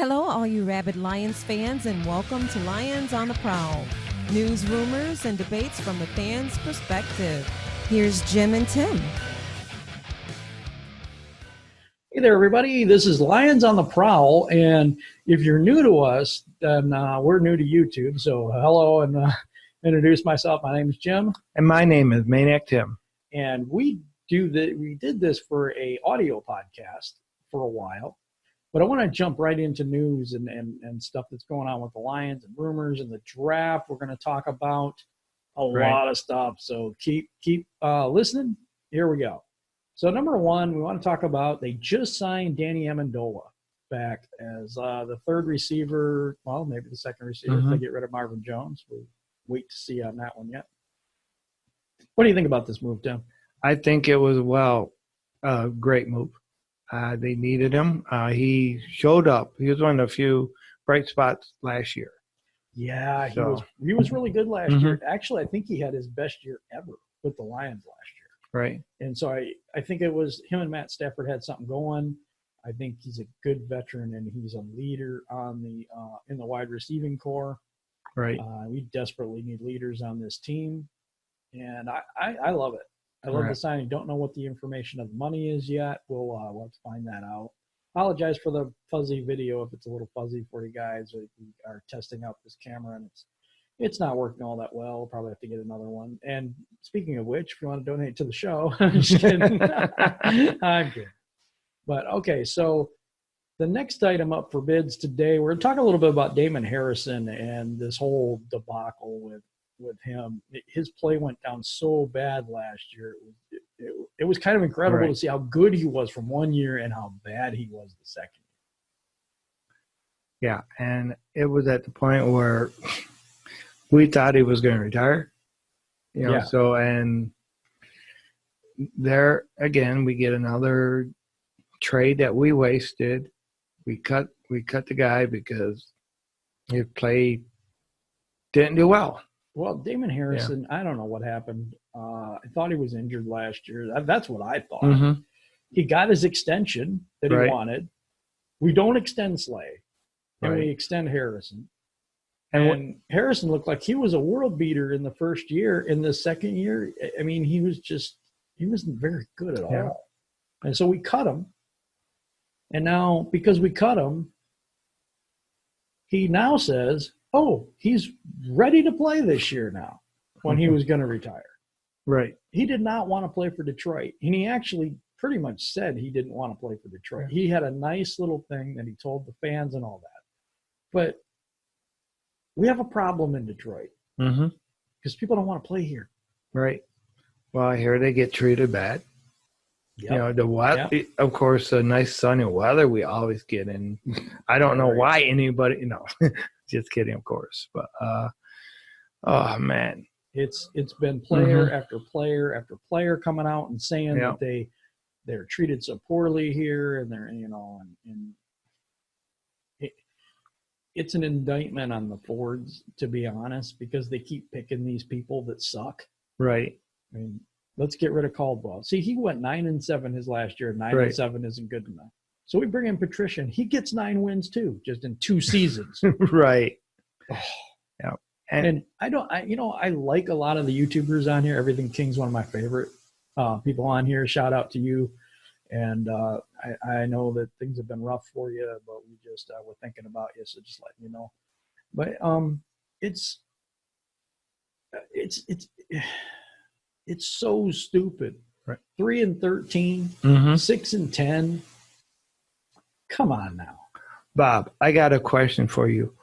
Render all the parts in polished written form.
Hello, all you rabid Lions fans, and welcome to Lions on the Prowl. News, rumors, and debates from the fans' perspective. Here's Jim and Tim. Hey there, everybody. This is Lions on the Prowl, and if you're new to us, then we're new to YouTube. So hello, and introduce myself. My name is Jim, and my name is Maniac Tim. And we did this for a audio podcast for a while, but I want to jump right into news and stuff that's going on with the Lions and rumors and the draft. We're going to talk about a lot of stuff. So keep listening. Here we go. So number one, we want to talk about, they just signed Danny Amendola back as the third receiver, well, maybe the second receiver if they get rid of Marvin Jones. We'll wait to see on that one yet. What do you think about this move, Tim? I think it was, a great move. They needed him. He showed up. He was one of the few bright spots last year. Yeah, he was really good last year. Actually, I think he had his best year ever with the Lions last year. Right. And so I think it was him and Matt Stafford had something going. I think he's a good veteran, and he's a leader on the in the wide receiving core. Right. We desperately need leaders on this team, and I love it. I love the signing. Don't know what the information of the money is yet. We'll have to find that out. Apologize for the fuzzy video if it's a little fuzzy for you guys. We are testing out this camera, and it's not working all that well. We'll probably have to get another one. And speaking of which, if you want to donate to the show, I'm just kidding. I'm kidding. But, okay, so the next item up for bids today, we're going to talk a little bit about Damon Harrison and this whole debacle with him. His play went down so bad last year. It was kind of incredible to see how good he was from one year and how bad he was the second year. Yeah, and it was at the point where we thought he was going to retire. So, and there again, we get another trade that we wasted. We cut the guy because his play didn't do well. Well, Damon Harrison, I don't know what happened. I thought he was injured last year. That's what I thought. He got his extension that he wanted. We don't extend Slay, and we extend Harrison. And Harrison looked like he was a world beater in the first year. In the second year, I mean, he wasn't very good at all. And so we cut him. And now, because we cut him, he now says, he's ready to play this year now when he was going to retire. Right. He did not want to play for Detroit. And he actually pretty much said he didn't want to play for Detroit. He had a nice little thing that he told the fans and all that. But we have a problem in Detroit because people don't want to play here. Right. Well, I hear they get treated bad. Yep. The weather, of course, the nice sunny weather we always get in. I don't know why anybody, just kidding, of course. But, oh, man. It's been player after player after player coming out and saying that they're treated so poorly here, and they're, and it's an indictment on the Fords, to be honest, because they keep picking these people that suck. Right. I mean, let's get rid of Caldwell. See, he went 9-7 his last year. 9-7 isn't good enough. So we bring in Patricia. He gets 9 wins too, just in 2 seasons. Right. Oh. Yeah. And I like a lot of the YouTubers on here. Everything King's one of my favorite people on here. Shout out to you. And I know that things have been rough for you, but we just we're thinking about you, so just letting you know. But it's so stupid. Right. 3-13, 6-10. Come on now, Bob. I got a question for you.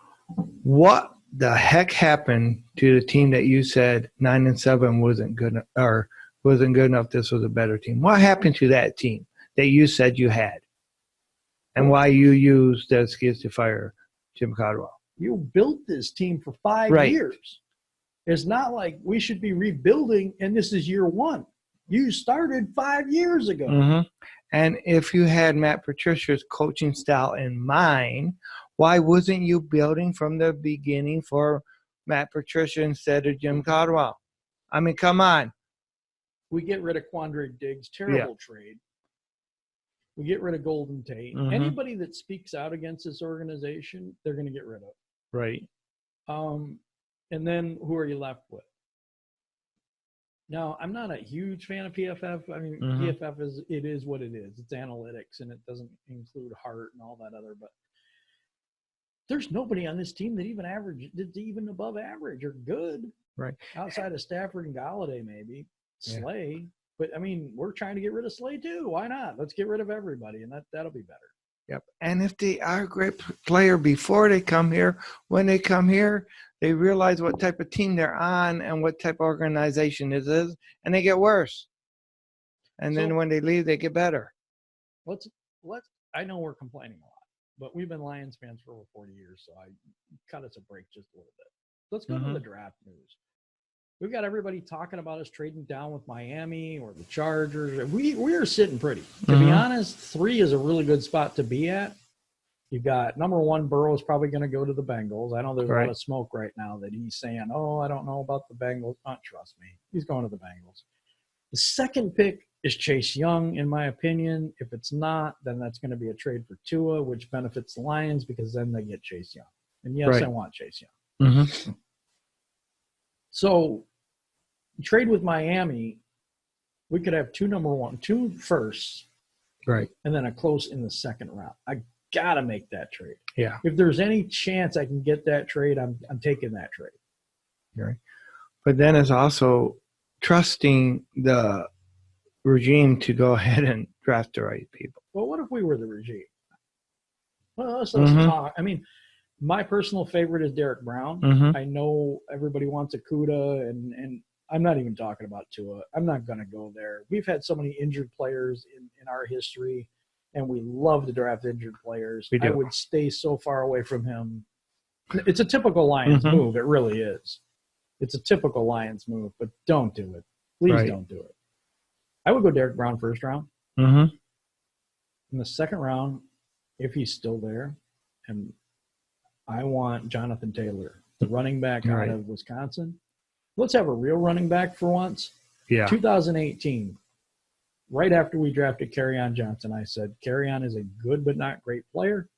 What the heck happened to the team that you said 9-7 wasn't good, or wasn't good enough? This was a better team. What happened to that team that you said you had, and why you used the excuse to fire Jim Caldwell? You built this team for 5 years. It's not like we should be rebuilding, and this is year one. You started 5 years ago. And if you had Matt Patricia's coaching style in mind, why wasn't you building from the beginning for Matt Patricia instead of Jim Caldwell? I mean, come on. We get rid of Quandre Diggs. Terrible trade. We get rid of Golden Tate. Mhm. Anybody that speaks out against this organization, they're going to get rid of. Right. And then who are you left with? Now, I'm not a huge fan of PFF. I mean, Mhm. PFF is what it is. It's analytics, and it doesn't include heart and all that other. But there's nobody on this team that even above average or good. Right. Outside of Stafford and Galladay, maybe Yeah. Slay. But I mean, we're trying to get rid of Slay too. Why not? Let's get rid of everybody, and that'll be better. Yep. And if they are a great player before they come here, when they come here, they realize what type of team they're on and what type of organization it is, and they get worse. And then So- when they leave, they get better. Let's. I know we're complaining a lot, but we've been Lions fans for over 40 years, so I cut us a break just a little bit. Let's go to the draft news. We've got everybody talking about us trading down with Miami or the Chargers. We are sitting pretty. To be honest, 3 is a really good spot to be at. You've got number 1, Burrow is probably going to go to the Bengals. I know there's a lot of smoke right now that he's saying, "Oh, I don't know about the Bengals." Don't trust me. He's going to the Bengals. The second pick is Chase Young, in my opinion. If it's not, then that's going to be a trade for Tua, which benefits the Lions because then they get Chase Young. And yes, I want Chase Young. Mm-hmm. So trade with Miami, we could have 2 firsts, Right. and then a close in the second round. I got to make that trade. Yeah. If there's any chance I can get that trade, I'm taking that trade. Right. But then it's also trusting the regime to go ahead and draft the right people. Well, what if we were the regime? Well, let's talk. I mean, my personal favorite is Derek Brown. Mhm. I know everybody wants Akuda, and I'm not even talking about Tua. I'm not going to go there. We've had so many injured players in our history, and we love to draft injured players. We do. I would stay so far away from him. It's a typical Lions move. It really is. It's a typical Lions move, but don't do it. Please don't do it. I would go Derek Brown first round. Mm-hmm. In the second round, if he's still there, and I want Jonathan Taylor, the running back out of Wisconsin. Let's have a real running back for once. Yeah. 2018, right after we drafted Kerryon Johnson, I said, Kerryon is a good but not great player.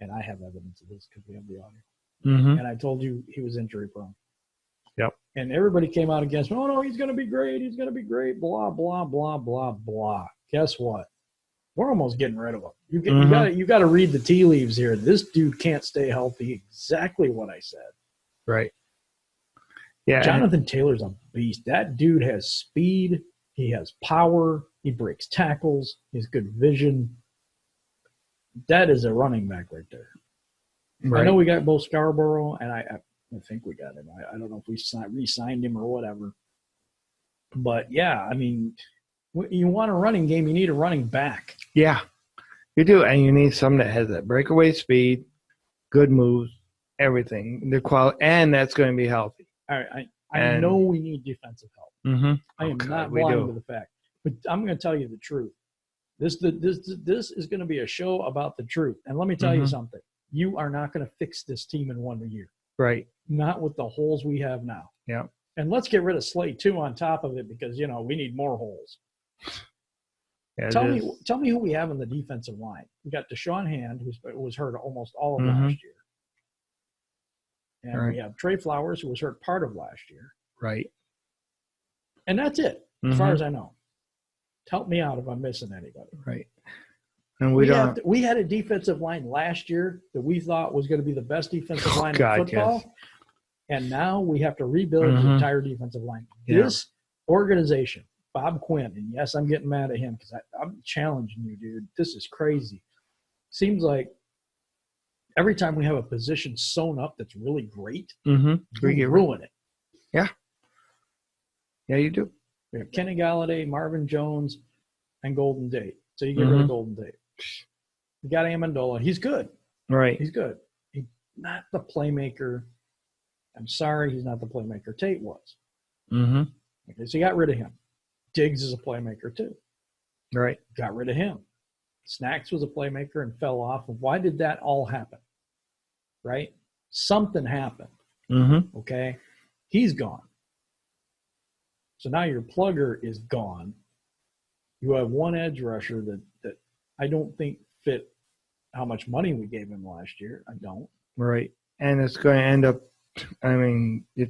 And I have evidence of this because we have the audio. Mm-hmm. And I told you he was injury prone. Yep. And everybody came out against me. Oh, no, he's going to be great. He's going to be great. Blah, blah, blah, blah, blah. Guess what? We're almost getting rid of him. You got to read the tea leaves here. This dude can't stay healthy. Exactly what I said. Right. Yeah. Jonathan Taylor's a beast. That dude has speed. He has power. He breaks tackles. He has good vision. That is a running back right there. Right. I know we got Bo Scarborough, and I think we got him. I don't know if we re-signed him or whatever. But, yeah, I mean, you want a running game, you need a running back. Yeah, you do. And you need someone that has that breakaway speed, good moves, everything. The quality, and that's going to be healthy. All right, I know we need defensive help. Mm-hmm. I am not blind to the fact. But I'm going to tell you the truth. This is going to be a show about the truth. And let me tell you something. You are not going to fix this team in 1 year. Right. Not with the holes we have now. Yeah. And let's get rid of Slade, too, on top of it because, we need more holes. Yeah, Tell me who we have in the defensive line. We got Deshaun Hand, who was hurt almost all of last year. And we have Trey Flowers, who was hurt part of last year. Right. And that's it, as far as I know. Help me out if I'm missing anybody. Right. And we had a defensive line last year that we thought was going to be the best defensive line in football. Yes. And now we have to rebuild the entire defensive line. Yeah. This organization, Bob Quinn, and yes, I'm getting mad at him because I'm challenging you, dude. This is crazy. Seems like every time we have a position sewn up that's really great, we ruin it. Yeah. Yeah, you do. We have Kenny Galladay, Marvin Jones, and Golden Tate. So you get rid of Golden Tate. You got Amendola. He's good. Right. He's good. He's not the playmaker. I'm sorry, he's not the playmaker Tate was. Mm-hmm. Okay, so you got rid of him. Diggs is a playmaker too. Right. Got rid of him. Snacks was a playmaker and fell off. Why did that all happen? Right? Something happened. Mm-hmm. Okay? He's gone. So now your plugger is gone. You have one edge rusher that I don't think fit how much money we gave him last year. I don't. Right. And it's going to end up, it's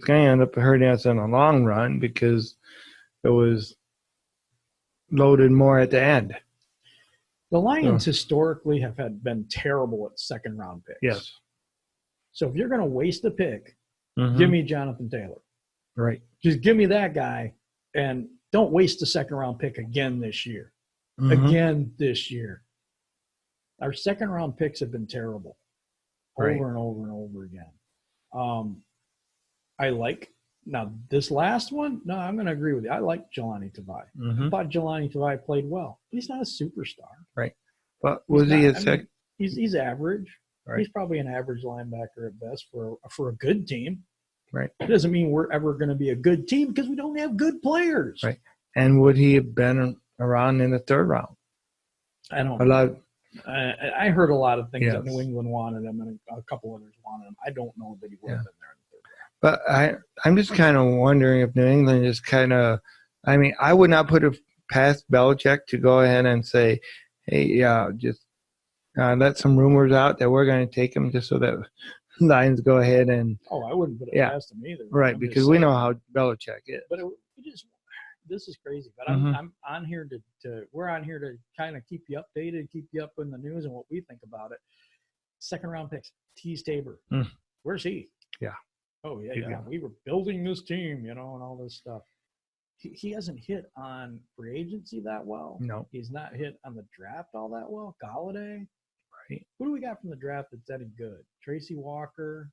going to end up hurting us in the long run because it was loaded more at the end. The Lions historically have been terrible at second-round picks. Yes. So if you're going to waste a pick, Mm-hmm. give me Jonathan Taylor. Right. Just give me that guy, and don't waste a second-round pick again this year. Mm-hmm. Again this year. Our second-round picks have been terrible over Right. and over and over again. I like – now, this last one, no, I'm going to agree with you. I like Jelani Tavai. Mm-hmm. I thought Jelani Tavai played well. He's not a superstar. Right. But was he a second? He's average. Right. He's probably an average linebacker at best for a good team. Right. It doesn't mean we're ever going to be a good team because we don't have good players. Right. And would he have been around in the third round? I don't A lot. I heard a lot of things Yes. that New England wanted him and a couple others wanted him. I don't know that he would have been there in the third round. But I'm just kind of wondering if New England is kind of – I would not put it past Belichick to go ahead and say, hey, just let some rumors out that we're going to take him just so that Lions go ahead and – Oh, I wouldn't put it past him either. Right, I'm because just we saying. know how Belichick is. But this is crazy. But Mhm. I'm on here we're on here to kind of keep you updated, keep you up in the news and what we think about it. Second round picks, Tease Tabor. Mm. Where's he? Yeah. Oh yeah, He's yeah. gone. We were building this team, and all this stuff. He hasn't hit on free agency that well. No. He's not hit on the draft all that well. Galladay. Right. Who do we got from the draft that's any good? Tracy Walker.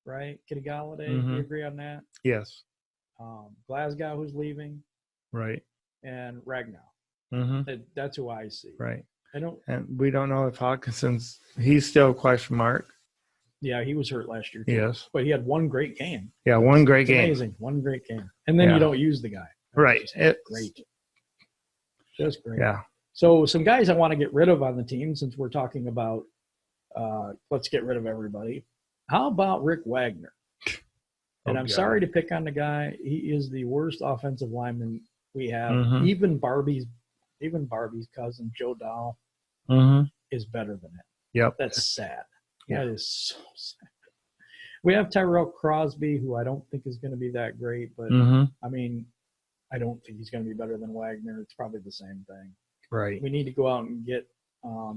Right? Kitty Galladay. Do Mhm. you agree on that? Yes. Glasgow, who's leaving, Right. and Ragnow. Mm-hmm. That's who I see. Right. I don't. And we don't know if Hawkinson's – he's still a question mark. Yeah, he was hurt last year too. Yes. But he had one great game. Yeah, one great It's game. amazing. One great game. And then Yeah. you don't use the guy. Right. Just great. Just great. Yeah. So some guys I want to get rid of on the team since we're talking about let's get rid of everybody. How about Rick Wagner? And I'm God. sorry to pick on the guy. He is the worst offensive lineman we have. Mhm. Even Barbie's cousin, Joe Dahl, Mm-hmm. is better than him. Yep. That's sad. Yeah. That is so sad. We have Tyrell Crosby, who I don't think is going to be that great, but Mm-hmm. I don't think he's going to be better than Wagner. It's probably the same thing. Right. We need to go out and get, I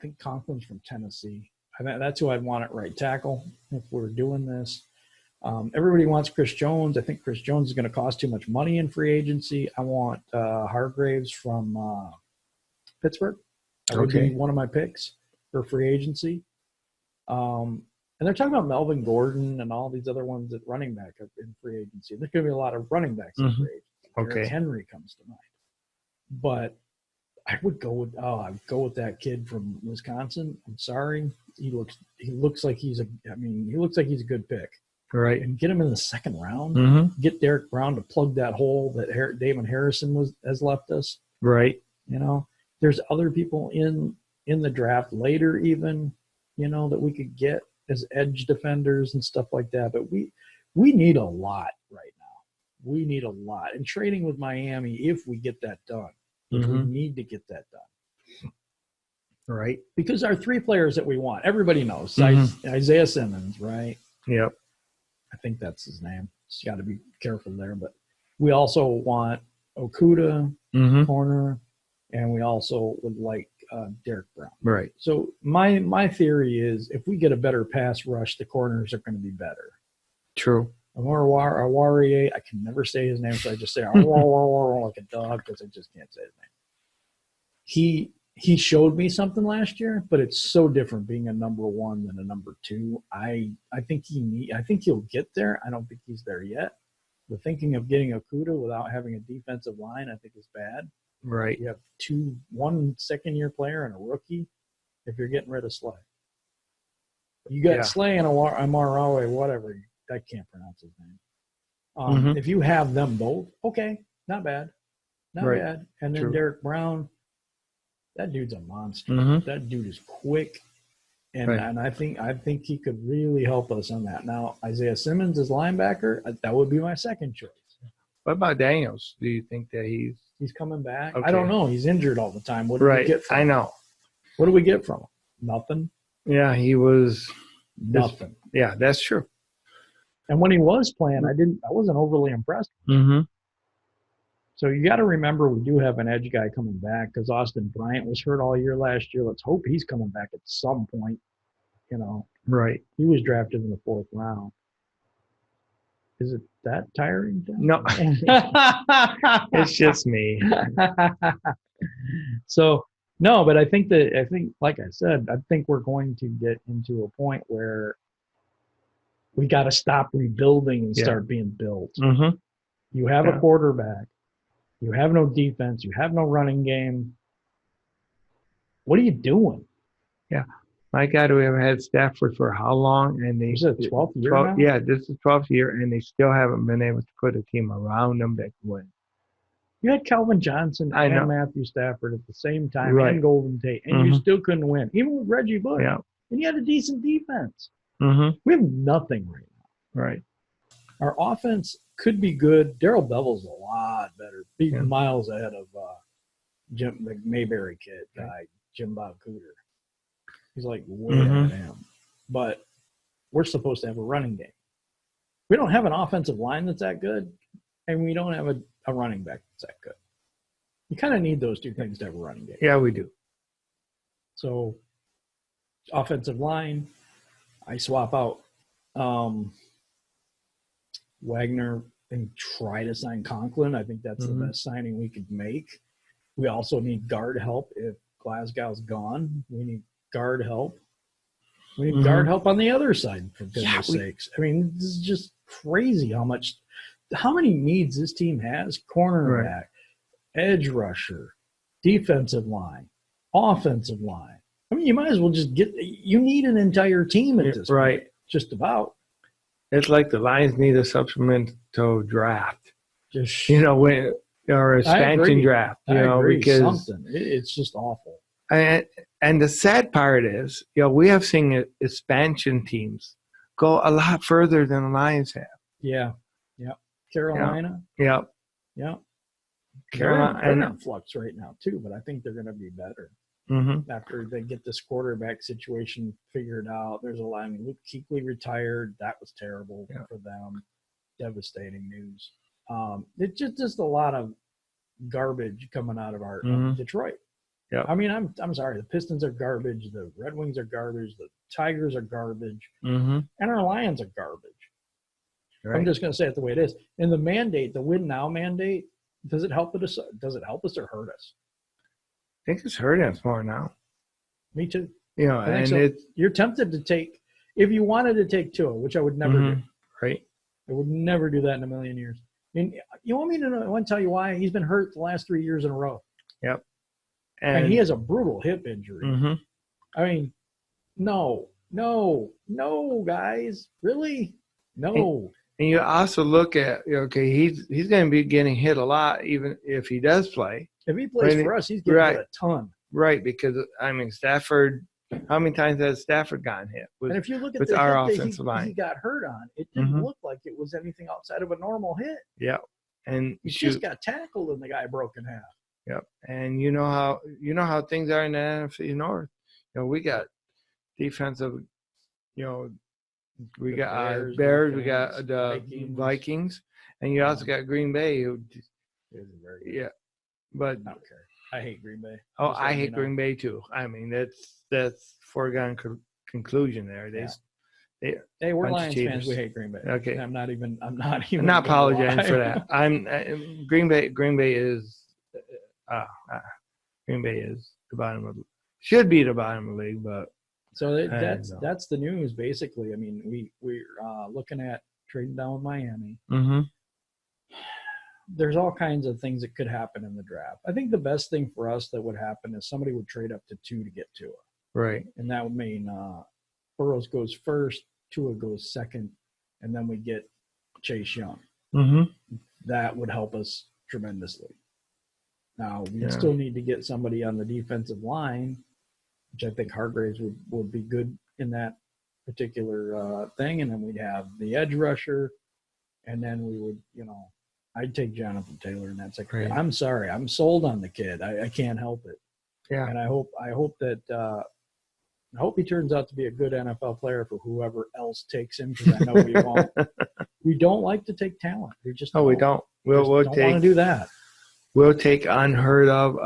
think Conklin's from Tennessee. That's who I'd want at right tackle if we're doing this. Everybody wants Chris Jones. I think Chris Jones is going to cost too much money in free agency. I want Hargraves from Pittsburgh. That would Okay. be one of my picks for free agency. And they're talking about Melvin Gordon and all these other ones at running back in free agency. There's going to be a lot of running backs in Mhm. free agency. Okay. Derrick Henry comes to mind. But I would go with that kid from Wisconsin. I'm sorry. He looks like he's a good pick. Right. And get him in the second round. Mm-hmm. Get Derek Brown to plug that hole that Damon Harrison has left us. Right. There's other people in the draft later even, that we could get as edge defenders and stuff like that. But we need a lot right now. We need a lot. And trading with Miami, if we get that done, we Mhm. need to get that done. Right. Because our three players that we want, everybody knows. Mhm. Isaiah Simmons, right? Yep. I think that's his name. Just got to be careful there. But we also want Okuda, Mm-hmm. corner, and we also would like Derek Brown. Right. So my theory is if we get a better pass rush, the corners are going to be better. True. Awarie, I can never say his name, so I just say like a dog because I just can't say his name. He showed me something last year, but it's so different being a number one than a number two. I think he'll get there. I don't think he's there yet. The thinking of getting Okuda without having a defensive line, I think is bad. Right. You have one second-year player and a rookie if you're getting rid of Slay. You got Yeah. Slay and Amarawe, whatever. I can't pronounce his name. If you have them both, okay, not bad. Not Right. bad. And then True. Derek Brown, that dude's a monster. Mhm. That dude is quick. And Right. and I think he could really help us on that. Now, Isaiah Simmons as linebacker, that would be my second choice. What about Daniels? Do you think that he's He's coming back. Okay. I don't know. He's injured all the time. What do we get from him? I know. What do we get from him? Nothing. Yeah, he was Nothing. Yeah, that's true. And when he was playing, I wasn't overly impressed. Mm-hmm. So you got to remember we do have an edge guy coming back because Austin Bryant was hurt all year last year. Let's hope he's coming back at some point. You know, Right. he was drafted in the 4th round. Is it that tiring? No. It's just me. So no, but I think like I said, I think we're going to get into a point where we got to stop rebuilding and start being built. Mm-hmm. You have a quarterback. You have no defense. You have no running game. What are you doing? Yeah. My God, we have had Stafford for how long? And they, Is it 12th year now? Yeah, this is 12th year, and they still haven't been able to put a team around them that can win. You had Calvin Johnson and Matthew Stafford at the same time and Golden Tate, and you still couldn't win, even with Reggie Bush. Yeah. And you had a decent defense. Mm-hmm. We have nothing right now. Right. Our offense could be good. Darrell Bevel's a lot better. He's miles ahead of Jim, the Mayberry kid guy, Jim Bob Cooter. He's like way ahead of him. But we're supposed to have a running game. We don't have an offensive line that's that good, and we don't have a running back that's that good. You kind of need those two things to have a running game. Yeah, we do. So, offensive line, I swap out Wagner and try to sign Conklin. I think that's the best signing we could make. We also need guard help if Glasgow's gone. We need guard help. We need guard help on the other side, for goodness sakes. I mean, this is just crazy how many needs this team has. Cornerback, edge rusher, defensive line, offensive line. I mean, you might as well just you need an entire team at this point. Just about. It's like the Lions need a supplemental draft. Just, or expansion draft. Because something. It's just awful. And the sad part is, we have seen expansion teams go a lot further than the Lions have. Yeah. Yep. Carolina. Yep. Yep. Carolina. They're in flux right now, too, but I think they're going to be better. After they get this quarterback situation figured out. There's a lot. I mean, Luke Kuechly retired. That was terrible for them. Devastating news. It's just a lot of garbage coming out of our Detroit. Yeah. I mean, I'm sorry. The Pistons are garbage. The Red Wings are garbage. The Tigers are garbage. And our Lions are garbage. Right. I'm just going to say it the way it is. And the mandate, the win now mandate, does it help us? Does it help us or hurt us? I think it's hurting us more now. Me too. And so. You're tempted to take, if you wanted to take Tua, which I would never do. Right. I would never do that in a million years. And you want me to know? I want to tell you why he's been hurt the last 3 years in a row. Yep. And he has a brutal hip injury. I mean, no, guys, really, no. And you also look at he's going to be getting hit a lot, even if he does play. If he plays for us, he's getting hit a ton. Right, because I mean Stafford. How many times has Stafford gotten hit? And if you look at the our hit offensive line, he got hurt on, it didn't look like it was anything outside of a normal hit. Yeah, and he just got tackled and the guy broke in half. Yep, and you know how things are in the NFC North. We got defensive. We got Bears, we got the Vikings, and you also got Green Bay. But I don't care. I hate Green Bay. Oh, I hate Green Bay too. I mean, that's foregone conclusion there. Hey, we're Lions fans. We hate Green Bay. Okay, I'm not even. I'm not apologizing for that. Green Bay is. Green Bay is the bottom of should be the bottom of the league, but so that's the news basically. I mean, we're looking at trading down with Miami. There's all kinds of things that could happen in the draft. I think the best thing for us that would happen is somebody would trade up to 2 to get Tua. Right. And that would mean Burrows goes first, Tua goes second, and then we get Chase Young. That would help us tremendously. Now, we still need to get somebody on the defensive line, which I think Hargraves would be good in that particular thing. And then we'd have the edge rusher, and then we would, I'd take Jonathan Taylor in that second. Right. I'm sorry. I'm sold on the kid. I can't help it. Yeah. And I hope he turns out to be a good NFL player for whoever else takes him, because I know we won't. We don't like to take talent. We just we don't. We'll don't want to do that. We'll take unheard of,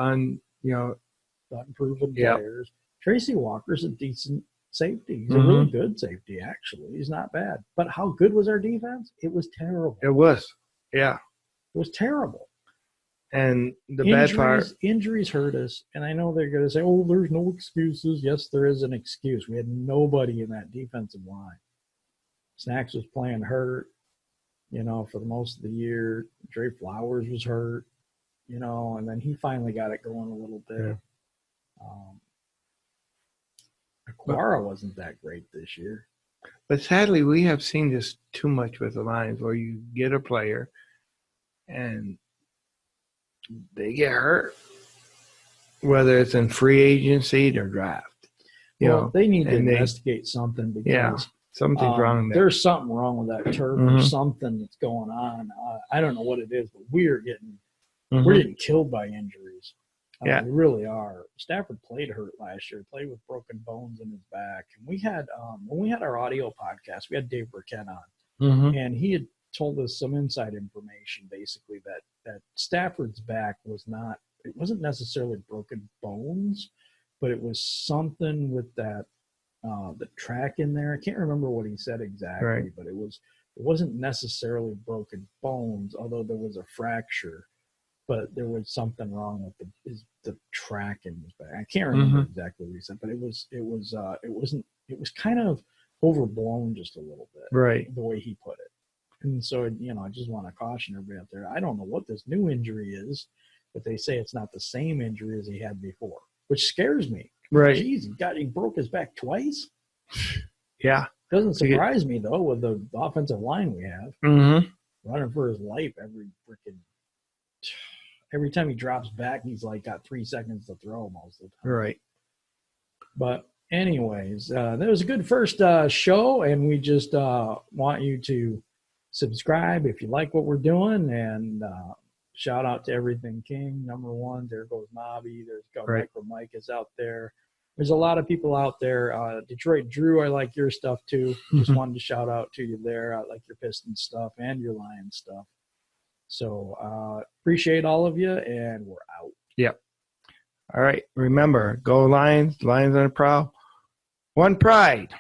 Unproven Yep. players. Tracy Walker's a decent safety. He's a Mm-hmm. really good safety, actually. He's not bad. But how good was our defense? It was terrible. It was. Yeah. It was terrible. And the bad part. Injuries hurt us. And I know they're going to say, oh, there's no excuses. Yes, there is an excuse. We had nobody in that defensive line. Snacks was playing hurt, for the most of the year. Dre Flowers was hurt, and then he finally got it going a little bit. Yeah. Aquara wasn't that great this year. But sadly, we have seen this too much with the Lions, where you get a player and they get hurt, whether it's in free agency or draft. They need to investigate something, because something's wrong there. There's something wrong with that turf. Mm-hmm. There's something that's going on. I don't know what it is, but we're getting killed by injuries. Yeah. We really are. Stafford played hurt last year, played with broken bones in his back. And we had, when we had our audio podcast, we had Dave Burkett on, Mm-hmm. and he had told us some inside information, basically, that Stafford's back it wasn't necessarily broken bones, but it was something with that, the track in there. I can't remember what he said exactly, Right. but it wasn't necessarily broken bones, although there was a fracture. But there was something wrong with the track in his back. I can't remember exactly what he said, but it was kind of overblown just a little bit, Right. the way he put it. And so, I just want to caution everybody out there. I don't know what this new injury is, but they say it's not the same injury as he had before, which scares me. Right. Jeez, he broke his back twice. Yeah. Doesn't surprise me, though, with the offensive line we have. Mm-hmm. Running for his life every time he drops back, he's got 3 seconds to throw most of the time. Right. But anyways, that was a good first show, and we just want you to subscribe if you like what we're doing, and shout out to Everything King, number one. There goes Nobby. There's Right. Micro Mike is out there. There's a lot of people out there. Detroit Drew, I like your stuff too. Just wanted to shout out to you there. I like your Pistons stuff and your Lions stuff. So appreciate all of you, and we're out. Yep. All right. Remember, go Lions. Lions on the prowl. One pride.